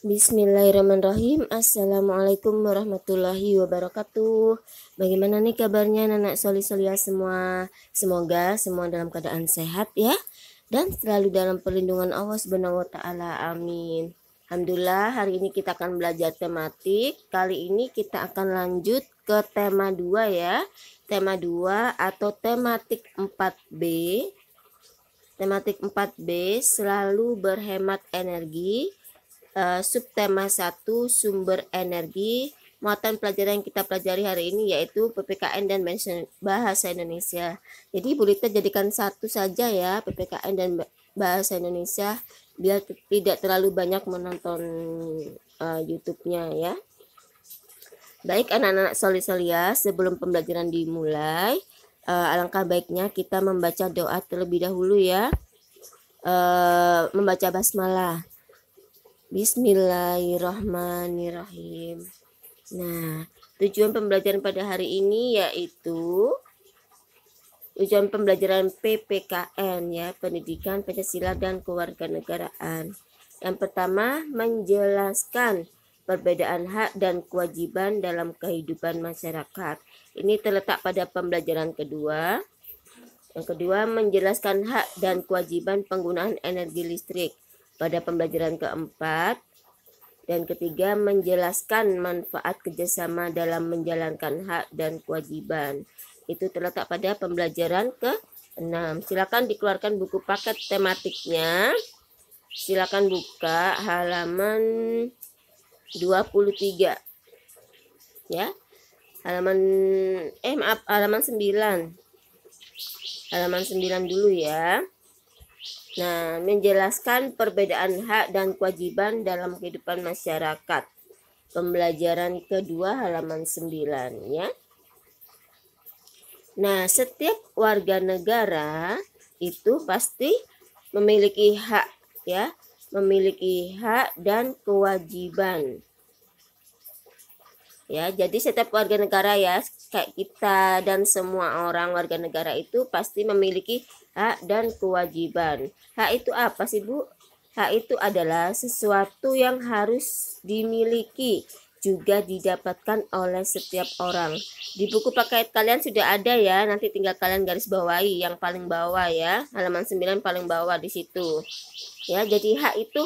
Bismillahirrahmanirrahim. Assalamualaikum warahmatullahi wabarakatuh. Bagaimana nih kabarnya anak soli-solia semua? Semoga semua dalam keadaan sehat ya, dan selalu dalam perlindungan Allah Subhanahu wa taala. Amin. Alhamdulillah, hari ini kita akan belajar tematik. Kali ini kita akan lanjut ke tema 2 ya. Tema 2 atau tematik 4B. Tematik 4B selalu berhemat energi. Subtema 1 sumber energi. Muatan pelajaran yang kita pelajari hari ini yaitu PPKN dan bahasa Indonesia. Jadi Bu Rita jadikan satu saja ya, PPKN dan bahasa Indonesia, biar tidak terlalu banyak menonton YouTube-nya ya. Baik anak-anak soli-solia, sebelum pembelajaran dimulai, alangkah baiknya kita membaca doa terlebih dahulu ya. Membaca basmalah. Bismillahirrahmanirrahim. Nah, tujuan pembelajaran pada hari ini yaitu tujuan pembelajaran PPKN ya, Pendidikan Pancasila dan Kewarganegaraan. Yang pertama, menjelaskan perbedaan hak dan kewajiban dalam kehidupan masyarakat. Ini terletak pada pembelajaran kedua. Yang kedua, menjelaskan hak dan kewajiban penggunaan energi listrik pada pembelajaran keempat. Dan ketiga, menjelaskan manfaat kerjasama dalam menjalankan hak dan kewajiban. Itu terletak pada pembelajaran ke-6. Silakan dikeluarkan buku paket tematiknya. Silakan buka halaman 23. Ya. Halaman 9. Halaman 9 dulu ya. Nah, menjelaskan perbedaan hak dan kewajiban dalam kehidupan masyarakat. Pembelajaran kedua halaman 9 ya. Nah, setiap warga negara itu pasti memiliki hak ya, memiliki hak dan kewajiban. Ya, jadi setiap warga negara ya, kayak kita dan semua orang warga negara itu pasti memiliki hak dan kewajiban. Hak itu apa sih, Bu? Hak itu adalah sesuatu yang harus dimiliki, juga didapatkan oleh setiap orang. Di buku paket kalian sudah ada ya, nanti tinggal kalian garis bawahi yang paling bawah ya, halaman 9 paling bawah di situ. Ya, jadi hak itu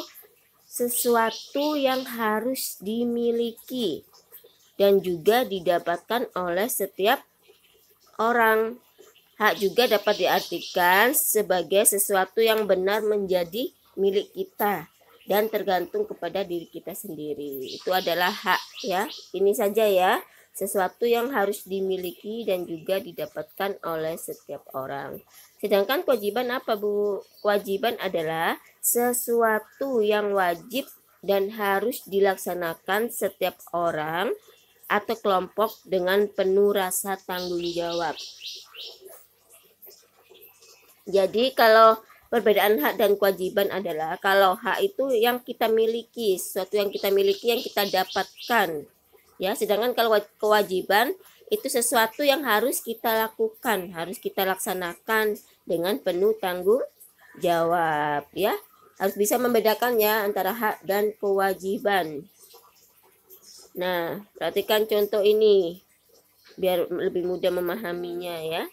sesuatu yang harus dimiliki dan juga didapatkan oleh setiap orang. Hak juga dapat diartikan sebagai sesuatu yang benar menjadi milik kita dan tergantung kepada diri kita sendiri. Itu adalah hak ya. Ini saja ya, sesuatu yang harus dimiliki dan juga didapatkan oleh setiap orang. Sedangkan kewajiban apa, Bu? Kewajiban adalah sesuatu yang wajib dan harus dilaksanakan setiap orang atau kelompok dengan penuh rasa tanggung jawab. Jadi kalau perbedaan hak dan kewajiban adalah kalau hak itu yang kita miliki, sesuatu yang kita miliki yang kita dapatkan. Ya, sedangkan kalau kewajiban itu sesuatu yang harus kita lakukan, harus kita laksanakan dengan penuh tanggung jawab ya. Harus bisa membedakan ya antara hak dan kewajiban. Nah, perhatikan contoh ini biar lebih mudah memahaminya ya.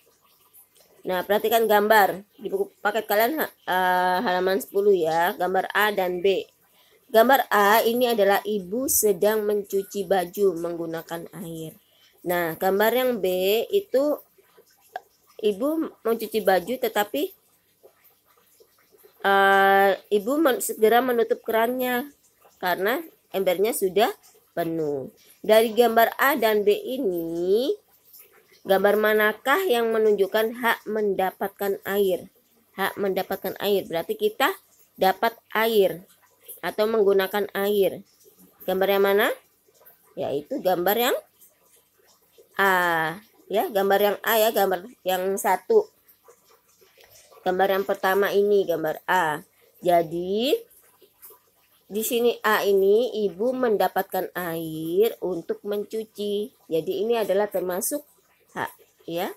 Nah, perhatikan gambar di buku paket kalian halaman 10 ya, gambar A dan B. Gambar A ini adalah ibu sedang mencuci baju menggunakan air. Nah, gambar yang B itu ibu mencuci baju tetapi ibu segera menutup kerannya karena embernya sudah penuh. Dari gambar A dan B ini, gambar manakah yang menunjukkan hak mendapatkan air? Hak mendapatkan air berarti kita dapat air atau menggunakan air. Gambar yang mana? Yaitu gambar yang A. Ya, gambar yang A ya, gambar yang satu. Gambar yang pertama ini gambar A. Jadi di sini A ini ibu mendapatkan air untuk mencuci. Jadi ini adalah termasuk hak ya.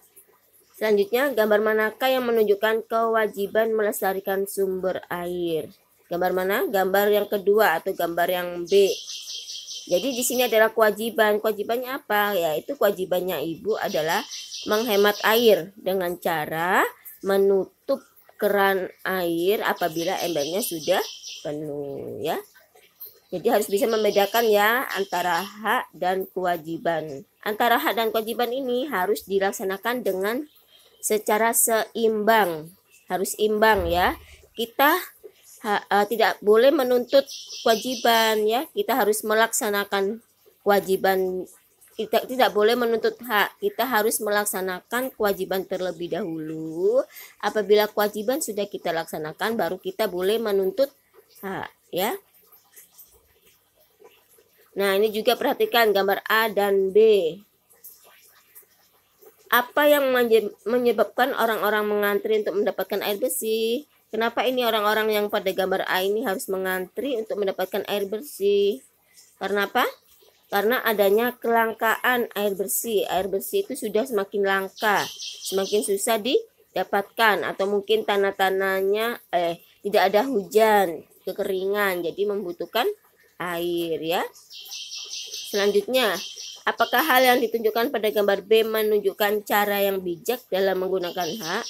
Selanjutnya gambar manakah yang menunjukkan kewajiban melestarikan sumber air? Gambar mana? Gambar yang kedua atau gambar yang B. Jadi di sini adalah kewajiban. Kewajibannya apa? Yaitu kewajibannya ibu adalah menghemat air dengan cara menutup keran air apabila embernya sudah penuh ya. Jadi harus bisa membedakan ya antara hak dan kewajiban. Antara hak dan kewajiban ini harus dilaksanakan dengan secara seimbang. Harus imbang ya. Kita tidak boleh menuntut kewajiban ya, kita harus melaksanakan kewajiban. Kita tidak boleh menuntut hak, kita harus melaksanakan kewajiban terlebih dahulu. Apabila kewajiban sudah kita laksanakan, baru kita boleh menuntut hak ya. Nah, ini juga perhatikan gambar A dan B. Apa yang menyebabkan orang-orang mengantri untuk mendapatkan air bersih? Kenapa ini orang-orang yang pada gambar A ini harus mengantri untuk mendapatkan air bersih? Karena apa? Karena adanya kelangkaan air bersih. Air bersih itu sudah semakin langka, semakin susah didapatkan, atau mungkin tanah-tanahnya tidak ada hujan, kekeringan, jadi membutuhkan air ya. Selanjutnya, apakah hal yang ditunjukkan pada gambar B menunjukkan cara yang bijak dalam menggunakan hak?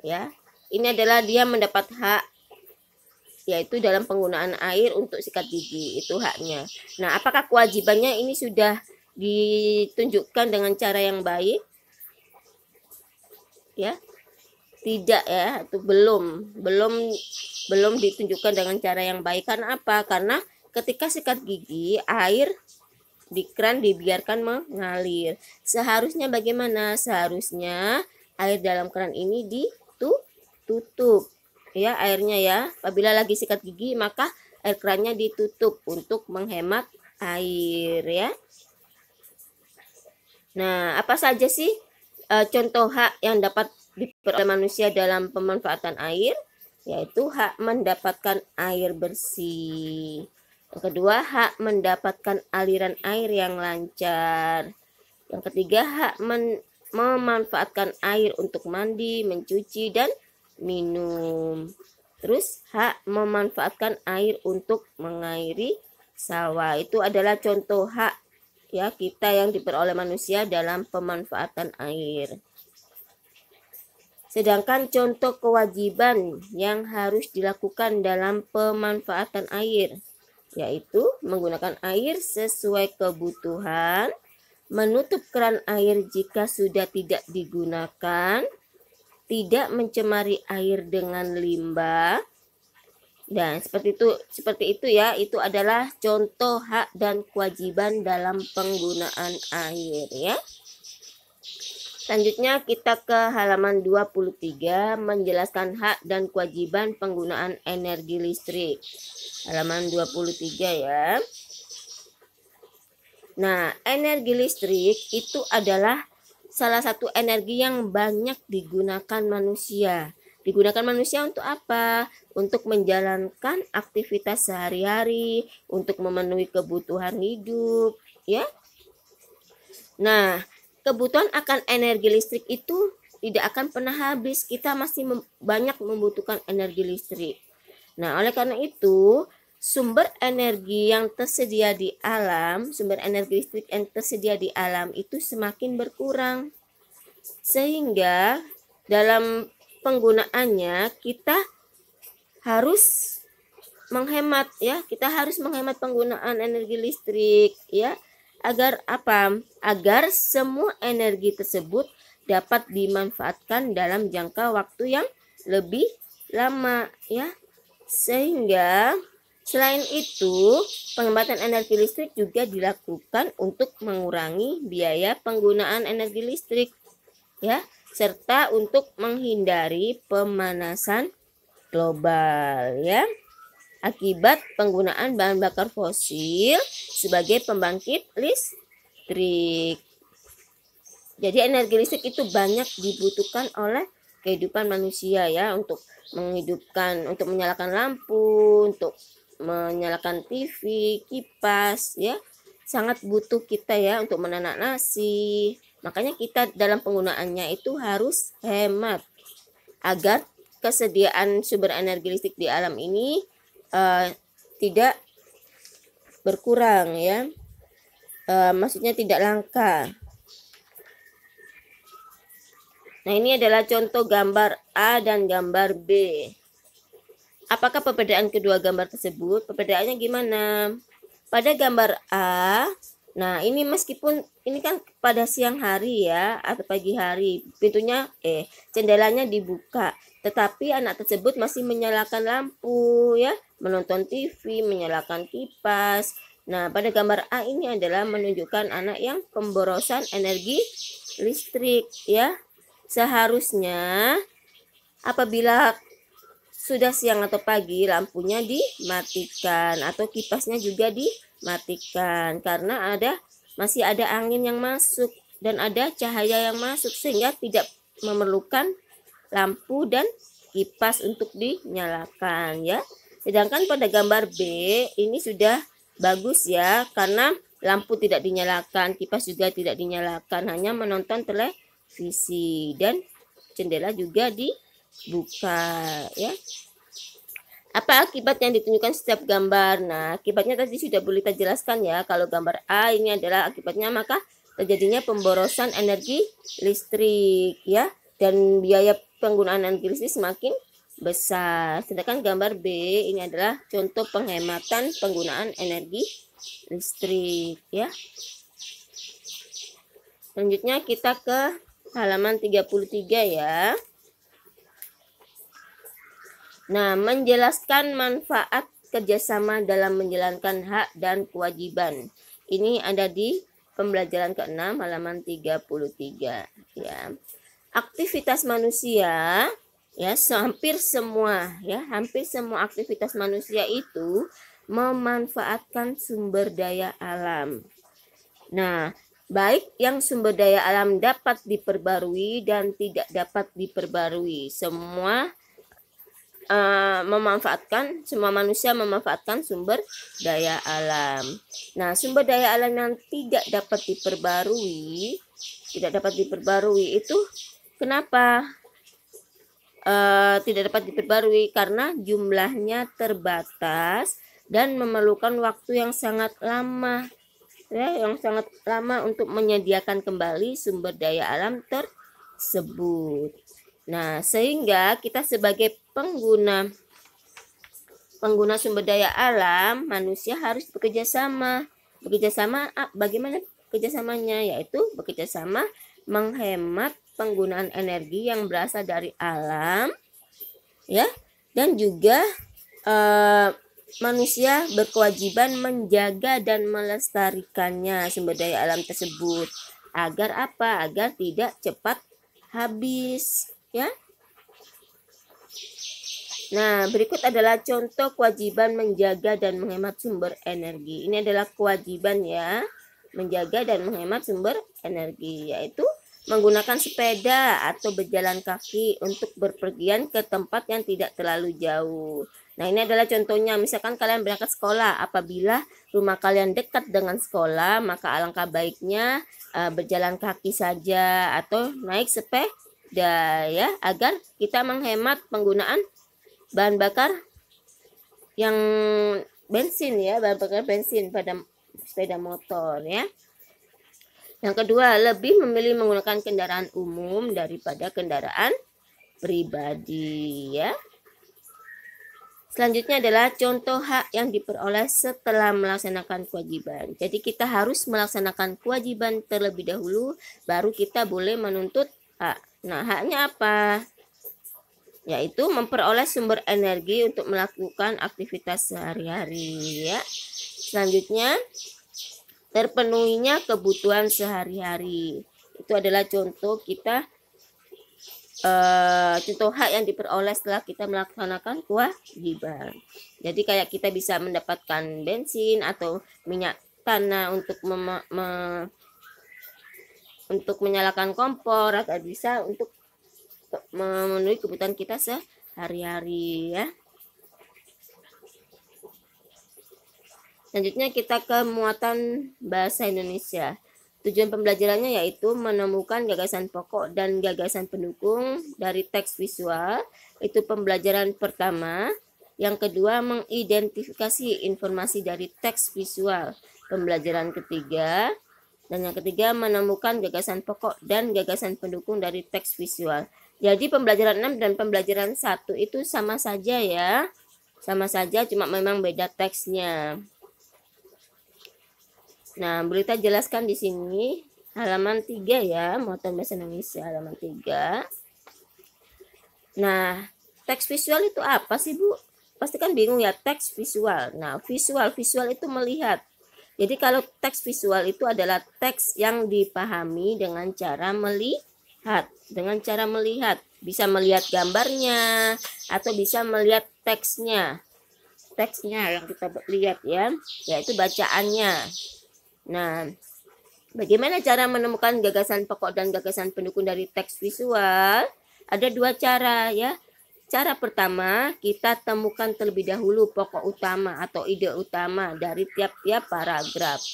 Ya. Ini adalah dia mendapat hak, yaitu dalam penggunaan air untuk sikat gigi, itu haknya. Nah, apakah kewajibannya ini sudah ditunjukkan dengan cara yang baik? Ya, tidak ya, itu belum ditunjukkan dengan cara yang baik. Karena apa? Karena ketika sikat gigi, air di keran dibiarkan mengalir. Seharusnya bagaimana? Seharusnya air dalam keran ini ditutup ya airnya ya. Apabila lagi sikat gigi maka air kerannya ditutup untuk menghemat air ya. Nah, apa saja sih contoh hak yang dapat diperoleh manusia dalam pemanfaatan air? Yaitu hak mendapatkan air bersih. Yang kedua, hak mendapatkan aliran air yang lancar. Yang ketiga, hak memanfaatkan air untuk mandi, mencuci, dan minum. Terus hak memanfaatkan air untuk mengairi sawah. Itu adalah contoh hak ya kita yang diperoleh manusia dalam pemanfaatan air. Sedangkan contoh kewajiban yang harus dilakukan dalam pemanfaatan air, yaitu menggunakan air sesuai kebutuhan, menutup keran air jika sudah tidak digunakan, tidak mencemari air dengan limbah. Dan seperti itu ya, itu adalah contoh hak dan kewajiban dalam penggunaan air ya. Selanjutnya kita ke halaman 23 menjelaskan hak dan kewajiban penggunaan energi listrik. Halaman 23 ya. Nah, energi listrik itu adalah salah satu energi yang banyak digunakan manusia. Digunakan manusia untuk apa? Untuk menjalankan aktivitas sehari-hari, untuk memenuhi kebutuhan hidup, ya. Nah, kebutuhan akan energi listrik itu tidak akan pernah habis. Kita masih banyak membutuhkan energi listrik. Nah, oleh karena itu, sumber energi yang tersedia di alam, sumber energi listrik yang tersedia di alam itu semakin berkurang. Sehingga dalam penggunaannya kita harus menghemat ya, kita harus menghemat penggunaan energi listrik ya. Agar apa? Agar semua energi tersebut dapat dimanfaatkan dalam jangka waktu yang lebih lama ya. Sehingga selain itu, penghematan energi listrik juga dilakukan untuk mengurangi biaya penggunaan energi listrik ya, serta untuk menghindari pemanasan global ya, akibat penggunaan bahan bakar fosil sebagai pembangkit listrik. Jadi energi listrik itu banyak dibutuhkan oleh kehidupan manusia ya, untuk menghidupkan, untuk menyalakan lampu, untuk menyalakan TV, kipas ya. Sangat butuh kita ya untuk menanak nasi. Makanya kita dalam penggunaannya itu harus hemat agar kesediaan sumber energi listrik di alam ini tidak berkurang ya. Maksudnya tidak langka. Nah, ini adalah contoh gambar A dan gambar B. Apakah perbedaan kedua gambar tersebut? Perbedaannya gimana? Pada gambar A, nah ini meskipun ini kan pada siang hari ya atau pagi hari, pintunya jendelanya dibuka, tetapi anak tersebut masih menyalakan lampu ya, menonton TV, menyalakan kipas. Nah, pada gambar A ini adalah menunjukkan anak yang pemborosan energi listrik ya. Seharusnya apabila sudah siang atau pagi lampunya dimatikan atau kipasnya juga dimatikan karena masih ada angin yang masuk dan ada cahaya yang masuk sehingga tidak memerlukan lampu dan kipas untuk dinyalakan ya. Sedangkan pada gambar B ini sudah bagus ya karena lampu tidak dinyalakan, kipas juga tidak dinyalakan, hanya menonton televisi dan jendela juga dibuka ya. Apa akibat yang ditunjukkan setiap gambar? Nah, akibatnya tadi sudah boleh kita jelaskan ya. Kalau gambar A ini adalah akibatnya maka terjadinya pemborosan energi listrik ya, dan biaya penggunaan energi listrik semakin besar. Sedangkan gambar B ini adalah contoh penghematan penggunaan energi listrik ya. Selanjutnya kita ke halaman 33 ya. Nah, menjelaskan manfaat kerjasama dalam menjalankan hak dan kewajiban. Ini ada di pembelajaran ke-6 halaman 33 ya. Aktivitas manusia ya, hampir semua aktivitas manusia itu memanfaatkan sumber daya alam. Nah, baik yang sumber daya alam dapat diperbarui dan tidak dapat diperbarui, semua semua manusia memanfaatkan sumber daya alam. Nah, sumber daya alam yang tidak dapat diperbarui itu kenapa tidak dapat diperbarui? Karena jumlahnya terbatas dan memerlukan waktu yang sangat lama ya, untuk menyediakan kembali sumber daya alam tersebut. Nah, sehingga kita sebagai pengguna sumber daya alam, manusia harus bekerja sama. Bagaimana kerjasamanya? Yaitu bekerja sama menghemat penggunaan energi yang berasal dari alam, ya, dan juga manusia berkewajiban menjaga dan melestarikannya sumber daya alam tersebut. Agar apa? Agar tidak cepat habis. Ya. Nah, berikut adalah contoh kewajiban menjaga dan menghemat sumber energi. Ini adalah kewajiban ya, menjaga dan menghemat sumber energi, yaitu menggunakan sepeda atau berjalan kaki untuk berpergian ke tempat yang tidak terlalu jauh. Nah, ini adalah contohnya. Misalkan kalian berangkat sekolah, apabila rumah kalian dekat dengan sekolah, maka alangkah baiknya berjalan kaki saja atau naik sepeda ya, agar kita menghemat penggunaan bahan bakar yang bensin ya, bahan bakar bensin pada sepeda motor ya. Yang kedua, lebih memilih menggunakan kendaraan umum daripada kendaraan pribadi ya. Selanjutnya adalah contoh hak yang diperoleh setelah melaksanakan kewajiban. Jadi kita harus melaksanakan kewajiban terlebih dahulu, baru kita boleh menuntut hak. Nah, haknya apa? Yaitu memperoleh sumber energi untuk melakukan aktivitas sehari-hari ya. Selanjutnya, terpenuhinya kebutuhan sehari-hari. Itu adalah contoh contoh hak yang diperoleh setelah kita melaksanakan kewajiban. Jadi kayak kita bisa mendapatkan bensin atau minyak tanah untuk menyalakan kompor, atau bisa untuk memenuhi kebutuhan kita sehari-hari ya. Selanjutnya kita ke muatan bahasa Indonesia. Tujuan pembelajarannya yaitu menemukan gagasan pokok dan gagasan pendukung dari teks visual. Itu pembelajaran pertama. Yang kedua, mengidentifikasi informasi dari teks visual. Pembelajaran ketiga. Dan yang ketiga, menemukan gagasan pokok dan gagasan pendukung dari teks visual. Jadi pembelajaran 6 dan pembelajaran 1 itu sama saja ya. Sama saja, cuma memang beda teksnya. Nah, Bulita jelaskan di sini halaman 3 ya, muatan bahasa Indonesia halaman 3. Nah, teks visual itu apa sih, Bu? Pasti kan bingung ya, teks visual. Nah, visual itu melihat. Jadi kalau teks visual itu adalah teks yang dipahami dengan cara melihat. Dengan cara melihat, bisa melihat gambarnya atau bisa melihat teksnya. Teksnya yang kita lihat ya, yaitu bacaannya. Nah, bagaimana cara menemukan gagasan pokok dan gagasan pendukung dari teks visual? Ada dua cara ya. Cara pertama, kita temukan terlebih dahulu pokok utama atau ide utama dari tiap-tiap paragraf.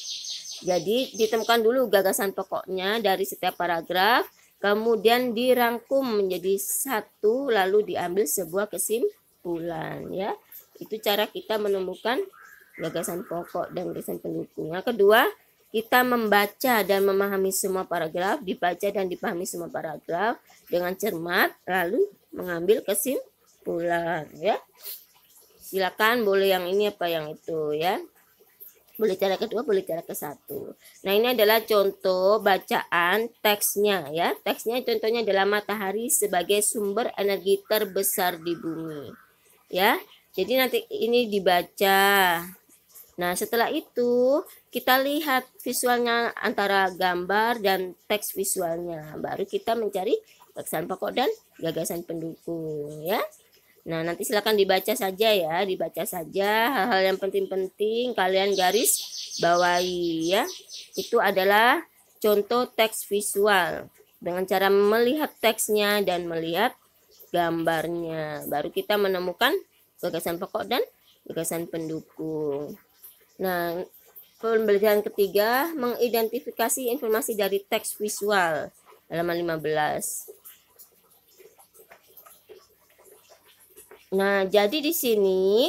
Jadi, ditemukan dulu gagasan pokoknya dari setiap paragraf, kemudian dirangkum menjadi satu, lalu diambil sebuah kesimpulan ya. Itu cara kita menemukan gagasan pokok dan gagasan pendukung. Yang kedua, kita membaca dan memahami semua paragraf, dibaca dan dipahami semua paragraf dengan cermat, lalu mengambil kesimpulan ya. Silakan boleh yang ini apa yang itu ya. Boleh cara kedua, boleh cara ke satu. Nah, ini adalah contoh bacaan teksnya ya. Teksnya contohnya adalah matahari sebagai sumber energi terbesar di bumi. Ya. Jadi nanti ini dibaca. Nah, setelah itu kita lihat visualnya antara gambar dan teks visualnya. Baru kita mencari gagasan pokok dan gagasan pendukung ya. Nah, nanti silakan dibaca saja ya, dibaca saja hal-hal yang penting-penting kalian garis bawahi ya. Itu adalah contoh teks visual dengan cara melihat teksnya dan melihat gambarnya. Baru kita menemukan gagasan pokok dan gagasan pendukung. Nah, pembelajaran ketiga, mengidentifikasi informasi dari teks visual, halaman 15. Nah, jadi di sini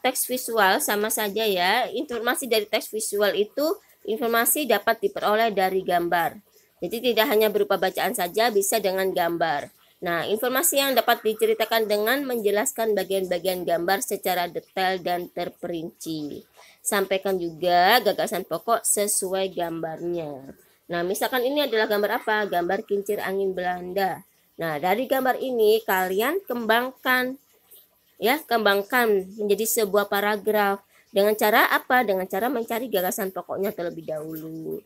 teks visual sama saja ya. Informasi dari teks visual itu informasi dapat diperoleh dari gambar. Jadi tidak hanya berupa bacaan saja, bisa dengan gambar. Nah, informasi yang dapat diceritakan dengan menjelaskan bagian-bagian gambar secara detail dan terperinci. Sampaikan juga gagasan pokok sesuai gambarnya. Nah, misalkan ini adalah gambar apa? Gambar kincir angin Belanda. Nah, dari gambar ini kalian kembangkan ya, kembangkan menjadi sebuah paragraf. Dengan cara apa? Dengan cara mencari gagasan pokoknya terlebih dahulu.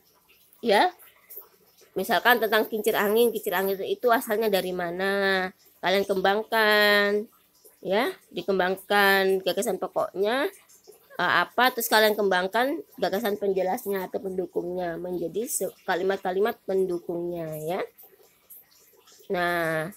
Ya. Misalkan tentang kincir angin itu asalnya dari mana? Kalian kembangkan ya, dikembangkan gagasan pokoknya apa, terus kalian kembangkan gagasan penjelasnya atau pendukungnya menjadi kalimat-kalimat pendukungnya ya. Nah,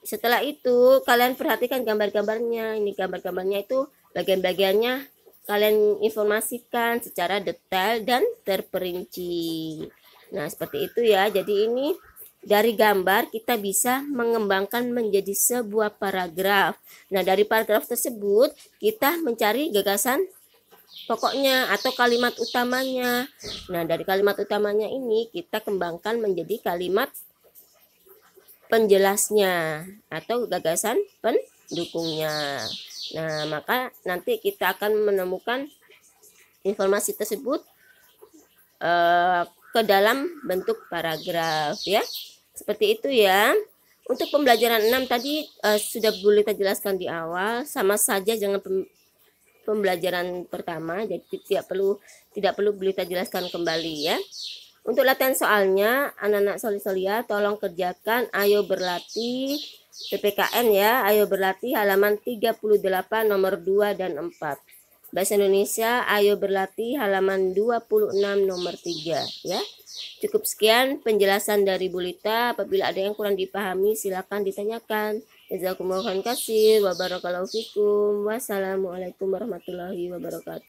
setelah itu kalian perhatikan gambar-gambarnya. Ini gambar-gambarnya itu bagian-bagiannya kalian informasikan secara detail dan terperinci. Nah, seperti itu ya. Jadi ini dari gambar kita bisa mengembangkan menjadi sebuah paragraf. Nah, dari paragraf tersebut kita mencari gagasan pokoknya atau kalimat utamanya. Nah, dari kalimat utamanya ini kita kembangkan menjadi kalimat penjelasnya atau gagasan pendukungnya. Nah, maka nanti kita akan menemukan informasi tersebut ke dalam bentuk paragraf ya. Seperti itu ya. Untuk pembelajaran 6 tadi sudah Bulita jelaskan di awal, sama saja dengan pembelajaran pertama, jadi tidak perlu Bulita jelaskan kembali ya. Untuk latihan soalnya, anak-anak Soli-Solia tolong kerjakan ayo berlatih PPKN ya, ayo berlatih halaman 38 nomor 2 dan 4. Bahasa Indonesia, ayo berlatih halaman 26 nomor 3 ya. Cukup sekian penjelasan dari Bulita. Apabila ada yang kurang dipahami silakan ditanyakan. Jazakumullah khairan katsir wa barakallahu fikum. Wassalamualaikum warahmatullahi wabarakatuh.